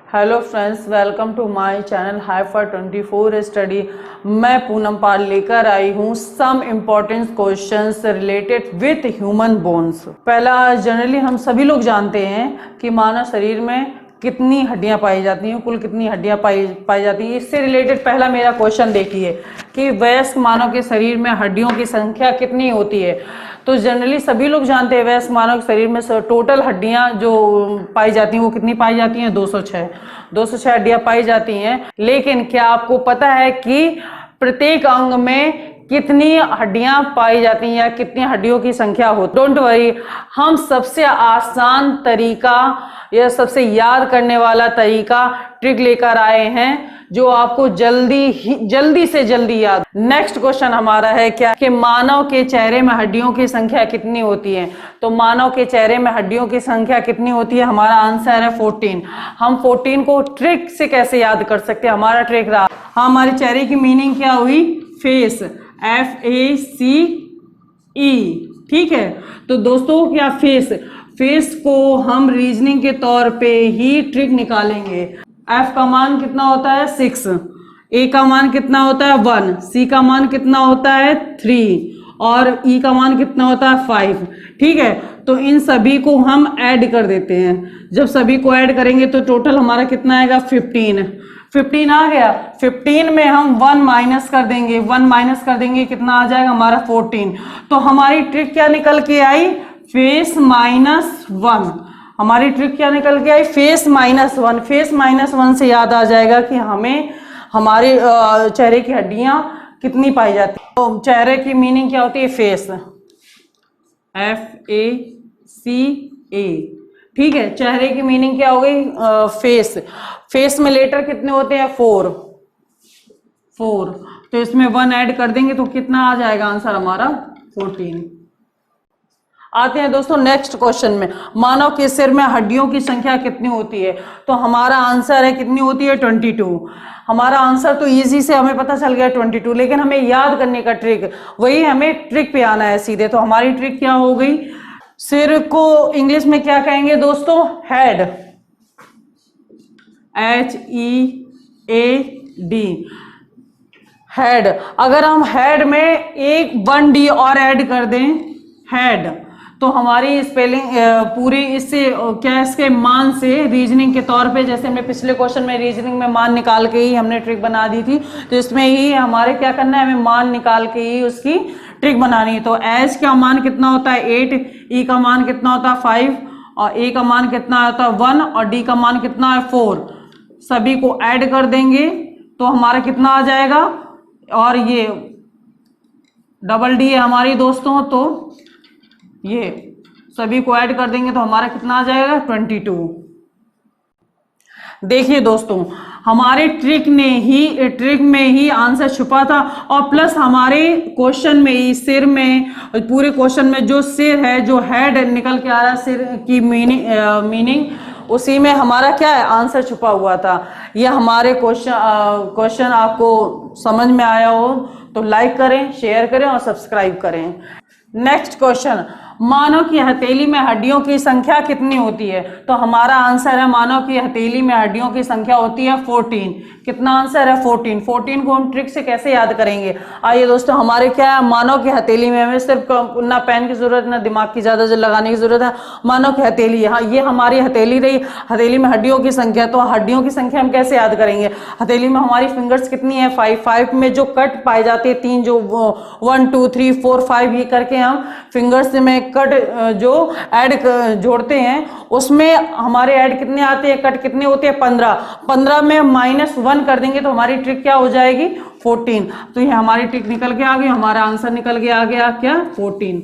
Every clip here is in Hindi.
Hello friends, welcome to my channel हाइफर 24 स्टडी। मैं पूनम पाल लेकर आई हूँ some important questions related with human bones. पहला, जनरली हम सभी लोग जानते हैं कि मानव शरीर में कितनी हड्डियां पाई जाती हैं, कुल कितनी हड्डियां पाई जाती हैं। इससे रिलेटेड पहला मेरा क्वेश्चन देखिए कि वयस्क मानव के शरीर में हड्डियों की संख्या कितनी होती है। तो जनरली सभी लोग जानते हैं वयस्क मानव के शरीर में टोटल हड्डियां जो पाई जाती हैं वो कितनी पाई जाती हैं, 206 हड्डियां पाई जाती हैं। लेकिन क्या आपको पता है कि प्रत्येक अंग में कितनी हड्डियां पाई जाती हैं या कितनी हड्डियों की संख्या हो? डोंट वरी, हम सबसे आसान तरीका या सबसे याद करने वाला तरीका ट्रिक लेकर आए हैं जो आपको जल्दी से जल्दी याद। नेक्स्ट क्वेश्चन हमारा है क्या कि मानव के चेहरे में हड्डियों की संख्या कितनी होती है। तो मानव के चेहरे में हड्डियों की संख्या कितनी होती है? हमारा आंसर है 14। हम 14 को ट्रिक से कैसे याद कर सकते हैं? हमारा ट्रिक रहा, हमारे चेहरे की मीनिंग क्या हुई? Face, FACE। ठीक है, तो दोस्तों क्या फेस को हम रीजनिंग के तौर पे ही ट्रिक निकालेंगे। F का मान कितना होता है? 6, A का मान कितना होता है? 1, C का मान कितना होता है? 3 और E का मान कितना होता है? 5। ठीक है, तो इन सभी को हम ऐड कर देते हैं। जब सभी को ऐड करेंगे तो टोटल हमारा कितना आएगा? 15 आ गया। 15 में हम 1 माइनस कर देंगे, 1 माइनस कर देंगे, कितना आ जाएगा हमारा? 14। तो हमारी ट्रिक क्या निकल के आई? फेस -1। हमारी ट्रिक क्या निकल के आई? फेस -1। फेस -1 से याद आ जाएगा कि हमें हमारे चेहरे की हड्डियां कितनी पाई जाती है। तो चेहरे की मीनिंग क्या होती है? Face, FACE। ठीक है, चेहरे की मीनिंग क्या हो गई? फेस में लेटर कितने होते हैं? 4। तो इसमें 1 ऐड कर देंगे तो कितना आ जाएगा आंसर हमारा? 14। आते हैं दोस्तों नेक्स्ट क्वेश्चन में। मानव के सिर में हड्डियों की संख्या कितनी होती है? तो हमारा आंसर है कितनी होती है? 22। हमारा आंसर तो इजी से हमें पता चल गया 22, लेकिन हमें याद करने का ट्रिक, वही हमें ट्रिक पे आना है सीधे। तो हमारी ट्रिक क्या हो गई? सिर को इंग्लिश में क्या कहेंगे दोस्तों? Head, HEAD, head. अगर हम हेड में एक 1D और ऐड कर दें, हेड, तो हमारी स्पेलिंग पूरी इससे क्या, इसके मान से रीजनिंग के तौर पे, जैसे हमने पिछले क्वेश्चन में रीजनिंग में मान निकाल के ही हमने ट्रिक बना दी थी, तो इसमें ही हमारे क्या करना है? हमें मान निकाल के ही उसकी ट्रिक बनानी है। तो एच का मान कितना होता है? 8, ई का मान कितना होता है? 5 और ए का मान कितना होता है? 1 और डी का मान कितना है? 4। सभी को ऐड कर देंगे तो हमारा कितना आ जाएगा? और ये डबल डी है हमारी दोस्तों, तो ये सभी को ऐड कर देंगे तो हमारा कितना आ जाएगा? 22। देखिए दोस्तों, हमारे ट्रिक में ही आंसर छुपा था, और प्लस हमारे क्वेश्चन में ही सिर में, पूरे क्वेश्चन में जो सिर है, जो हेड निकल के आ रहा है, सिर की मीनिंग उसी में हमारा क्या है? आंसर छुपा हुआ था। यह हमारे क्वेश्चन आपको समझ में आया हो तो लाइक करें, शेयर करें और सब्सक्राइब करें। नेक्स्ट क्वेश्चन, मानव की हथेली में हड्डियों की संख्या कितनी होती है? तो हमारा आंसर है मानव की हथेली में हड्डियों की संख्या होती है 14। कितना आंसर है? 14। 14 को हम ट्रिक से कैसे याद करेंगे? आइए दोस्तों, हमारे क्या है? मानव की हथेली में हमें सिर्फ ना पेन की जरूरत, ना दिमाग की ज्यादा लगाने की जरूरत है। मानव की हथेली, हाँ ये हमारी हथेली रही। हथेली में हड्डियों की संख्या, तो हड्डियों की संख्या हम कैसे याद करेंगे? हथेली में हमारी फिंगर्स कितनी है? 5 में जो कट पाए जाते हैं, 3 जो 1 2 3 4 5 ये करके हम फिंगर्स में कट जो ऐड जोड़ते हैं, उसमें हमारे ऐड कितने आते हैं? कट कितने होते हैं? 15 में -1 कर देंगे तो हमारी ट्रिक क्या हो जाएगी? 14। तो ये हमारी ट्रिक निकल के आ गई, हमारा आंसर निकल के आ गया क्या? 14।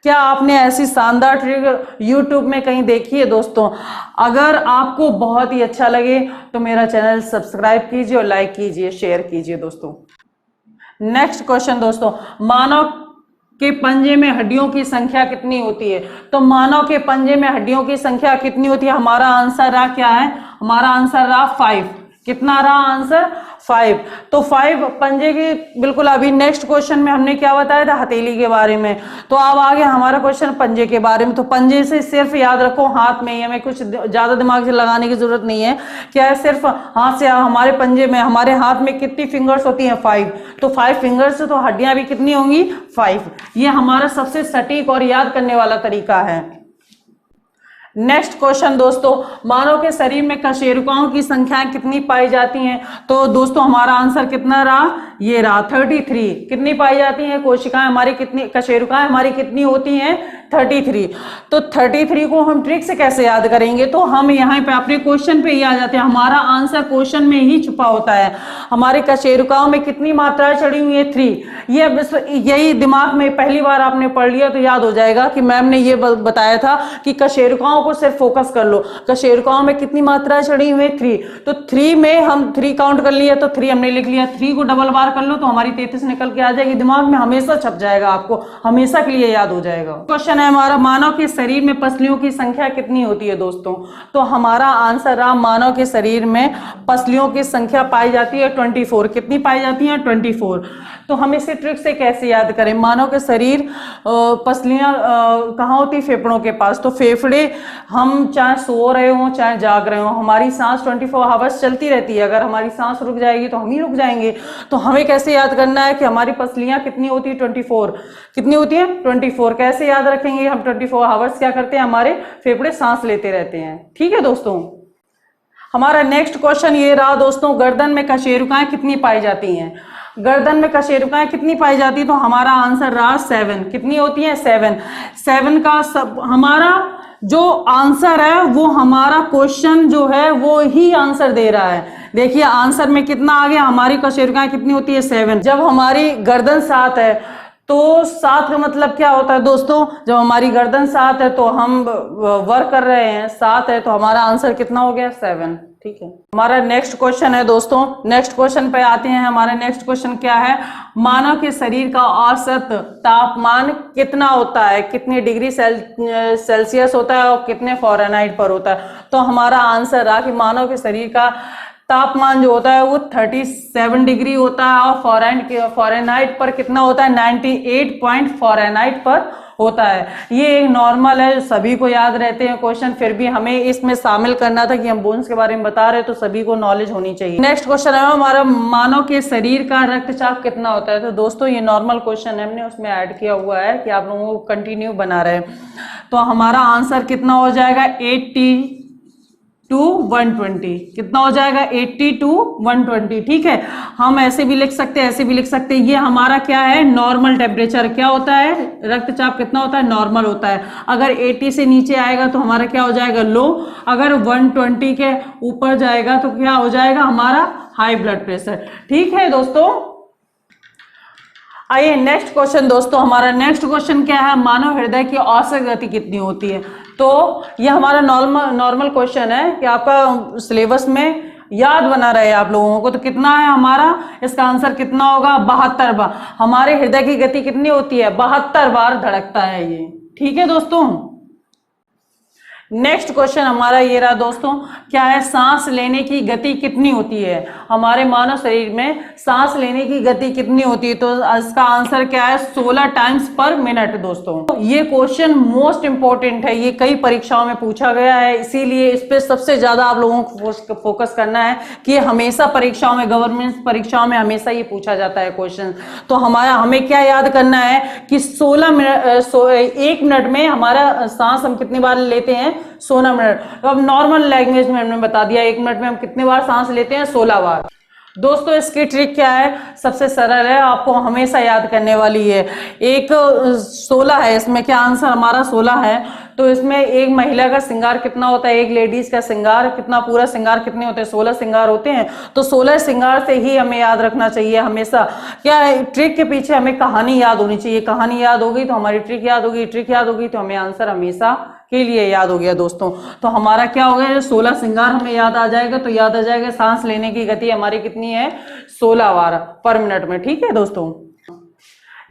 क्या आपने ऐसी शानदार ट्रिक YouTube में कहीं देखी है दोस्तों? अगर आपको बहुत ही अच्छा लगे तो मेरा चैनल सब्सक्राइब कीजिए और लाइक कीजिए, शेयर कीजिए दोस्तों। नेक्स्ट क्वेश्चन दोस्तों, मानव के पंजे में हड्डियों की संख्या कितनी होती है? तो मानव के पंजे में हड्डियों की संख्या कितनी होती है? हमारा आंसर रहा क्या है? हमारा आंसर रहा 5। कितना रहा आंसर? 5। तो 5 पंजे की बिल्कुल अभी नेक्स्ट क्वेश्चन में हमने क्या बताया था, हथेली के बारे में। तो अब आ गया हमारा क्वेश्चन पंजे के बारे में। तो पंजे से सिर्फ याद रखो हाथ में ही, हमें कुछ ज्यादा दिमाग से लगाने की जरूरत नहीं है। क्या है, सिर्फ हाथ से हमारे पंजे में, हमारे हाथ में कितनी फिंगर्स होती हैं, 5। तो 5 फिंगर्स, तो हड्डियां भी कितनी होंगी, 5। ये हमारा सबसे सटीक और याद करने वाला तरीका है। नेक्स्ट क्वेश्चन दोस्तों, मानव के शरीर में कशेरुकाओं की संख्या कितनी पाई जाती हैं? तो दोस्तों हमारा आंसर कितना रहा, ये रहा 33। कितनी पाई जाती हैं कोशिकाएं हमारी, कितनी कशेरुकाएं हमारी कितनी होती हैं, 33। तो 33 को हम ट्रिक से कैसे याद करेंगे? तो हम यहाँ पे अपने क्वेश्चन पे ही आ जाते हैं, हमारा आंसर क्वेश्चन में ही छुपा होता है। हमारे कशेरुकाओं में कितनी मात्राएं चढ़ी हुई है, 3। यही दिमाग में पहली बार आपने पढ़ लिया तो याद हो जाएगा कि मैम ने ये बताया था कि कशेरुकाओं को सिर्फ फोकस कर लो। कशेरुकाओं में कितनी मात्राएं चढ़ी हुई है, 3। तो 3 में हम 3 काउंट कर लिया, तो 3 हमने लिख लिया। 3 को डबल बार कर लो तो हमारी 33 निकल के आ जाएगी, दिमाग में हमेशा छप जाएगा, आपको हमेशा के लिए याद हो जाएगा। क्वेश्चन है हमारा, मानव के शरीर में पसलियों की संख्या कितनी होती है दोस्तों? तो हमारा आंसर रहा, मानव के शरीर में पसलियों की संख्या पाई जाती है 24। कितनी पाई जाती है, 24। तो हम इसे ट्रिक से कैसे याद करें? मानव के शरीर पसलियां कहाँ होती है, फेफड़ों के पास। तो फेफड़े, हम चाहे सो रहे हो चाहे जाग रहे हो, हमारी सांस 24 आवर्स चलती रहती है। अगर हमारी सांस रुक जाएगी तो हम ही रुक जाएंगे। तो हमें कैसे याद करना है कि हमारी पसलियां कितनी होती है, 24। कितनी होती है, 24। कैसे याद रखेंगे हम? 24 आवर्स क्या करते हैं, हमारे फेफड़े सांस लेते रहते हैं। ठीक है दोस्तों, हमारा नेक्स्ट क्वेश्चन ये रहा दोस्तों, गर्दन में कशेरुकाएं कितनी पाई जाती हैं? गर्दन में कशेरुकाएं कितनी पाई जाती है? तो हमारा आंसर रहा 7। कितनी होती है, 7। 7 का सब हमारा जो आंसर है वो हमारा क्वेश्चन जो है वो ही आंसर दे रहा है। देखिए आंसर में कितना आ गया, हमारी कशेरुकाएं कितनी होती है, 7। जब हमारी गर्दन 7 है तो 7 का मतलब क्या होता है दोस्तों, जब हमारी गर्दन 7 है तो हम वर्क कर रहे हैं, 7 है तो हमारा आंसर कितना हो गया, 7। ठीक है, हमारा नेक्स्ट क्वेश्चन है दोस्तों। नेक्स्ट क्वेश्चन पे आते हैं। हमारा नेक्स्ट क्वेश्चन क्या है, मानव के शरीर का औसत तापमान कितना होता है? कितने डिग्री सेल्सियस होता है और कितने फ़ारेनहाइट पर होता है? तो हमारा आंसर रहा कि मानव के शरीर का तापमान जो होता है वो 37 डिग्री होता है और फ़ारेनहाइट पर कितना होता है, 98 पॉइंट फ़ारेनहाइट पर होता है। ये एक नॉर्मल है, सभी को याद रहते हैं क्वेश्चन, फिर भी हमें इसमें शामिल करना था कि हम बोन्स के बारे में बता रहे हैं तो सभी को नॉलेज होनी चाहिए। नेक्स्ट क्वेश्चन है हमारा, मानव के शरीर का रक्तचाप कितना होता है? तो दोस्तों ये नॉर्मल क्वेश्चन है, हमने उसमें ऐड किया हुआ है कि आप लोगों को कंटिन्यू बना रहे हैं। तो हमारा आंसर कितना हो जाएगा, 80 to 120। कितना हो जाएगा, 80 to 120। ठीक है, हम ऐसे भी लिख सकते हैं, ऐसे भी लिख सकते हैं। ये हमारा क्या है, नॉर्मल टेम्परेचर। क्या होता है, रक्तचाप कितना होता है, नॉर्मल होता है। अगर 80 से नीचे आएगा तो हमारा क्या हो जाएगा, लो। अगर 120 के ऊपर जाएगा तो क्या हो जाएगा, हमारा हाई ब्लड प्रेशर। ठीक है दोस्तों, आइए नेक्स्ट क्वेश्चन दोस्तों। हमारा नेक्स्ट क्वेश्चन क्या है, मानव हृदय की औसत गति कितनी होती है? तो ये हमारा नॉर्मल क्वेश्चन है कि आपका सिलेबस में याद बना रहे आप लोगों को। तो कितना है हमारा, इसका आंसर कितना होगा, 72 बार। हमारे हृदय की गति कितनी होती है, 72 बार धड़कता है ये। ठीक है दोस्तों, नेक्स्ट क्वेश्चन हमारा ये रहा दोस्तों, क्या है, सांस लेने की गति कितनी होती है? हमारे मानव शरीर में सांस लेने की गति कितनी होती है? तो इसका आंसर क्या है, 16 टाइम्स पर मिनट। दोस्तों ये क्वेश्चन मोस्ट इंपॉर्टेंट है, ये कई परीक्षाओं में पूछा गया है, इसीलिए इस पे सबसे ज्यादा आप लोगों को फोकस करना है कि हमेशा परीक्षाओं में, गवर्नमेंट परीक्षाओं में हमेशा ये पूछा जाता है क्वेश्चन। तो हमें क्या याद करना है कि 1 मिनट में हमारा सांस हम कितनी बार लेते हैं, 16 मिनट। तो अब नॉर्मल लैंग्वेज में हमने बता दिया 1 मिनट में हम कितने बार सांस लेते हैं, 16 बार। दोस्तों इसकी ट्रिक क्या है, सबसे सरल है, आपको हमेशा याद करने वाली है। 16 है, इसमें क्या आंसर हमारा 16 है। तो इसमें एक महिला का श्रृंगार कितना होता है, एक लेडीज का श्रृंगार कितना, पूरा श्रृंगार कितने होते हैं, 16 श्रृंगार होते हैं। तो 16 श्रृंगार से ही हमें याद रखना चाहिए हमेशा। क्या है, ट्रिक के पीछे हमें कहानी याद होनी चाहिए, कहानी याद होगी तो हमारी ट्रिक याद होगी, ट्रिक याद होगी तो हमें आंसर हमेशा के लिए याद हो गया दोस्तों। तो हमारा क्या हो गया, 16 श्रृंगार हमें याद आ जाएगा। तो याद आ जाएगा सांस लेने की गति हमारी कितनी है, 16 बार पर मिनट में। ठीक है दोस्तों,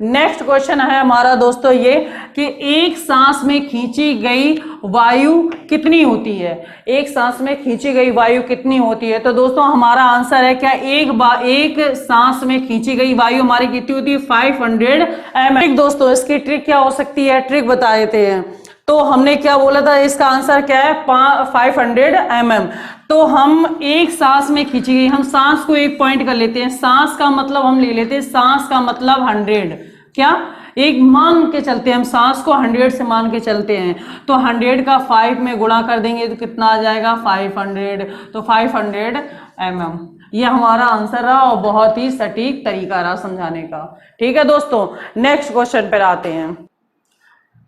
नेक्स्ट क्वेश्चन है हमारा दोस्तों ये कि एक सांस में खींची गई वायु कितनी होती है। एक सांस में खींची गई वायु कितनी होती है। तो दोस्तों हमारा आंसर है क्या, एक सांस में खींची गई वायु हमारी कितनी होती है 500 ml। दोस्तों इसकी ट्रिक क्या हो सकती है, ट्रिक बता देते हैं। तो हमने क्या बोला था, इसका आंसर क्या है 500 mm। तो हम एक सांस में खींची गई, हम सांस को एक पॉइंट कर लेते हैं, सांस का मतलब हम ले लेते हैं, सांस का मतलब 100, क्या एक मान के चलते हैं हम, सांस को 100 से मान के चलते हैं। तो 100 का 5 में गुणा कर देंगे तो कितना आ जाएगा 500, तो 500 mm। ये हमारा आंसर रहा और बहुत ही सटीक तरीका रहा समझाने का। ठीक है दोस्तों, नेक्स्ट क्वेश्चन पर आते हैं।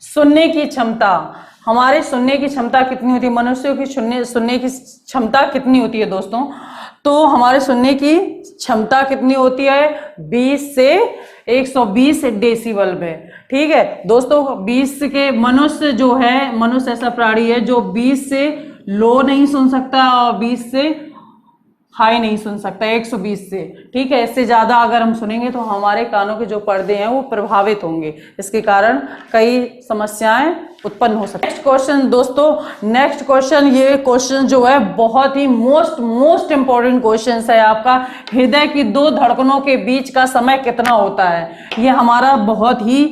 सुनने की क्षमता, हमारे सुनने की क्षमता कितनी होती है, मनुष्यों की सुनने की क्षमता कितनी होती है दोस्तों। तो हमारे सुनने की क्षमता कितनी होती है 20 से 120 डेसिबल में। ठीक है दोस्तों, 20 के मनुष्य जो है, मनुष्य ऐसा प्राणी है जो 20 से लो नहीं सुन सकता और 20 से हाई नहीं सुन सकता, 120 से। ठीक है, इससे ज्यादा अगर हम सुनेंगे तो हमारे कानों के जो पर्दे हैं वो प्रभावित होंगे, इसके कारण कई समस्याएं उत्पन्न हो सकती है। नेक्स्ट क्वेश्चन दोस्तों, नेक्स्ट क्वेश्चन, ये क्वेश्चन जो है बहुत ही मोस्ट इंपॉर्टेंट क्वेश्चन है आपका। हृदय की 2 धड़कनों के बीच का समय कितना होता है। ये हमारा बहुत ही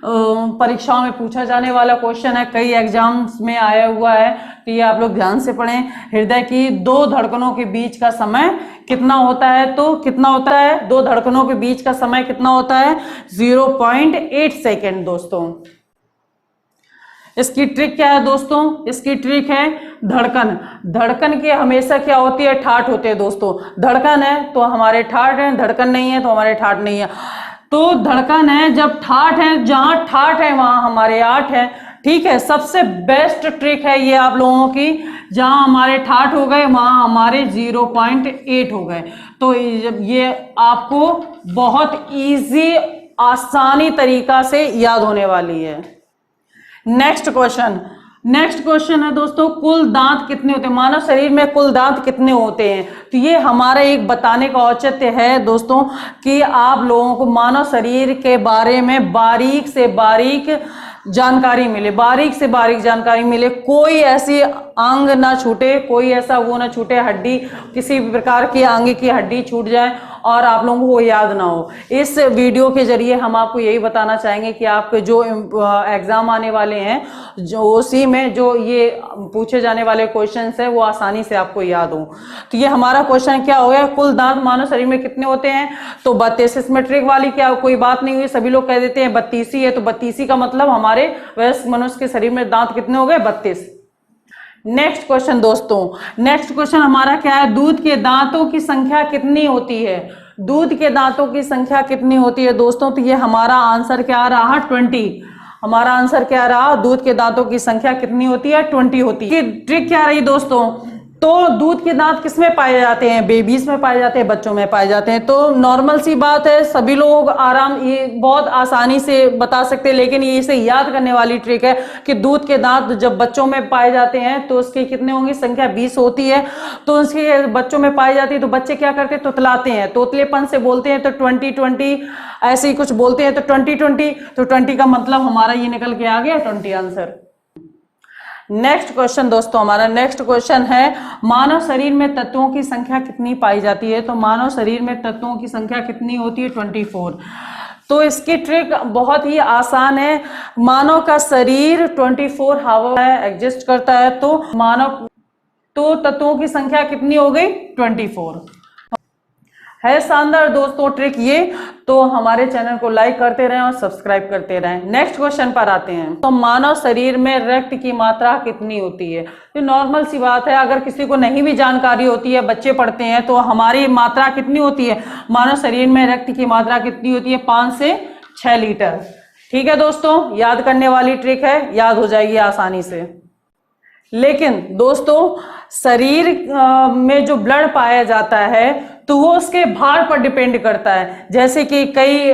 परीक्षाओं में पूछा जाने वाला क्वेश्चन है, कई एग्जाम्स में आया हुआ है, तो ये आप लोग ध्यान से पढ़ें। हृदय की 2 धड़कनों के बीच का समय कितना होता है, तो कितना होता है 2 धड़कनों के बीच का समय कितना होता है 0.8 सेकेंड। दोस्तों इसकी ट्रिक क्या है दोस्तों, इसकी ट्रिक है धड़कन। धड़कन के हमेशा क्या होती है, ठाठ होते हैं दोस्तों। धड़कन है तो हमारे ठाठ है, धड़कन नहीं है तो हमारे ठाठ नहीं है। तो धड़कन है जब ठाठ है, जहां ठाठ है वहां हमारे 8 है। ठीक है, सबसे बेस्ट ट्रिक है ये आप लोगों की, जहां हमारे ठाठ हो गए वहां हमारे 0.8 हो गए। तो ये आपको बहुत इजी आसानी तरीका से याद होने वाली है। नेक्स्ट क्वेश्चन है दोस्तों, कुल दांत कितने होते हैं, मानव शरीर में कुल दांत कितने होते हैं। तो ये हमारा एक बताने का औचित्य है दोस्तों कि आप लोगों को मानव शरीर के बारे में बारीक से बारीक जानकारी मिले, बारीक से बारीक जानकारी मिले, कोई ऐसी अंग ना छूटे, कोई ऐसा वो ना छूटे, हड्डी किसी भी प्रकार की अंग की हड्डी छूट जाए और आप लोगों को याद ना हो। इस वीडियो के जरिए हम आपको यही बताना चाहेंगे कि आपके जो एग्जाम आने वाले हैं, जो उसी में जो ये पूछे जाने वाले क्वेश्चंस है वो आसानी से आपको याद हो। तो ये हमारा क्वेश्चन क्या हो गया, कुल दांत मानव शरीर में कितने होते हैं, तो 32। इसमें ट्रिक वाली क्या कोई बात नहीं हुई, सभी लोग कह देते हैं 32 ही है, तो 32 का मतलब हमारे वयस्क मनुष्य के शरीर में दांत कितने हो गए 32। नेक्स्ट क्वेश्चन दोस्तों, नेक्स्ट क्वेश्चन हमारा क्या है, दूध के दांतों की संख्या कितनी होती है। दूध के दांतों की संख्या कितनी होती है दोस्तों, तो ये हमारा आंसर क्या रहा 20। हमारा आंसर क्या रहा, दूध के दांतों की संख्या कितनी होती है 20 होती है। ट्रिक क्या रही दोस्तों, तो दूध के दांत किसमें पाए जाते हैं, बेबीज में पाए जाते हैं, बच्चों में पाए जाते हैं। तो नॉर्मल सी बात है, सभी लोग ये बहुत आसानी से बता सकते हैं, लेकिन ये इसे याद करने वाली ट्रिक है कि दूध के दांत जब बच्चों में पाए जाते हैं तो उसके कितने होंगे, संख्या 20 होती है। तो उसके बच्चों में पाई जाती है तो बच्चे क्या करते हैं, तुतलाते हैं, तोतलेपन से बोलते हैं, तो 20 ऐसे ही कुछ बोलते हैं, तो 20 तो 20 का मतलब हमारा ये निकल के आ गया 20 आंसर। नेक्स्ट क्वेश्चन दोस्तों, हमारा नेक्स्ट क्वेश्चन है, मानव शरीर में तत्वों की संख्या कितनी पाई जाती है। तो मानव शरीर में तत्वों की संख्या कितनी होती है 24। तो इसकी ट्रिक बहुत ही आसान है। मानव का शरीर 24 हवा एग्जिस्ट करता है, तो तत्वों की संख्या कितनी हो गई 24 है। शानदार दोस्तों ट्रिक ये। तो हमारे चैनल को लाइक करते रहें और सब्सक्राइब करते रहें। नेक्स्ट क्वेश्चन पर आते हैं, तो मानव शरीर में रक्त की मात्रा कितनी होती है। तो नॉर्मल सी बात है, अगर किसी को नहीं भी जानकारी होती है, बच्चे पढ़ते हैं, तो हमारी मात्रा कितनी होती है, मानव शरीर में रक्त की मात्रा कितनी होती है 5 से 6 लीटर। ठीक है दोस्तों, याद करने वाली ट्रिक है, याद हो जाएगी आसानी से। लेकिन दोस्तों शरीर में जो ब्लड पाया जाता है तो वो उसके भार पर डिपेंड करता है। जैसे कि कई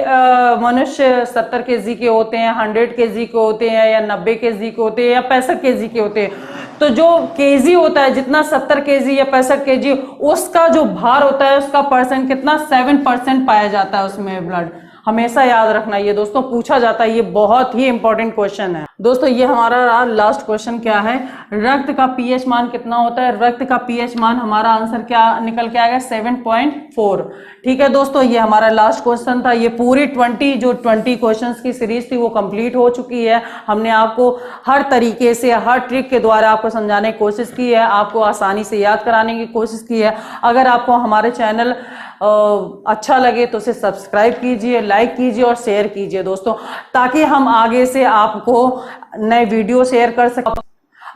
मनुष्य 70 kg के होते हैं, 100 kg के होते हैं, या 90 kg के होते हैं, या 65 kg के होते हैं। तो जो केजी होता है, जितना 70 kg या 65 kg, उसका जो भार होता है उसका परसेंट कितना 7% पाया जाता है उसमें ब्लड। हमेशा याद रखना, ये दोस्तों पूछा जाता है, ये बहुत ही इंपॉर्टेंट क्वेश्चन है। दोस्तों ये हमारा लास्ट क्वेश्चन क्या है, रक्त का पीएच मान कितना होता है? रक्त का पीएच मान हमारा आंसर क्या निकल के आएगा? 7.4। ठीक है दोस्तों, ये हमारा लास्ट क्वेश्चन था। ये पूरी 20 क्वेश्चंस की सीरीज थी वो कंप्लीट हो चुकी है। हमने आपको हर तरीके से, हर ट्रिक के द्वारा आपको समझाने की कोशिश की है, आपको आसानी से याद कराने की कोशिश की है। अगर आपको हमारे चैनल अच्छा लगे तो उसे सब्सक्राइब कीजिए, लाइक कीजिए और शेयर कीजिए दोस्तों, ताकि हम आगे से आपको नए वीडियो शेयर कर सकें।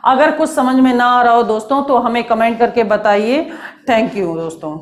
अगर कुछ समझ में ना आ रहा हो दोस्तों तो हमें कमेंट करके बताइए। थैंक यू दोस्तों।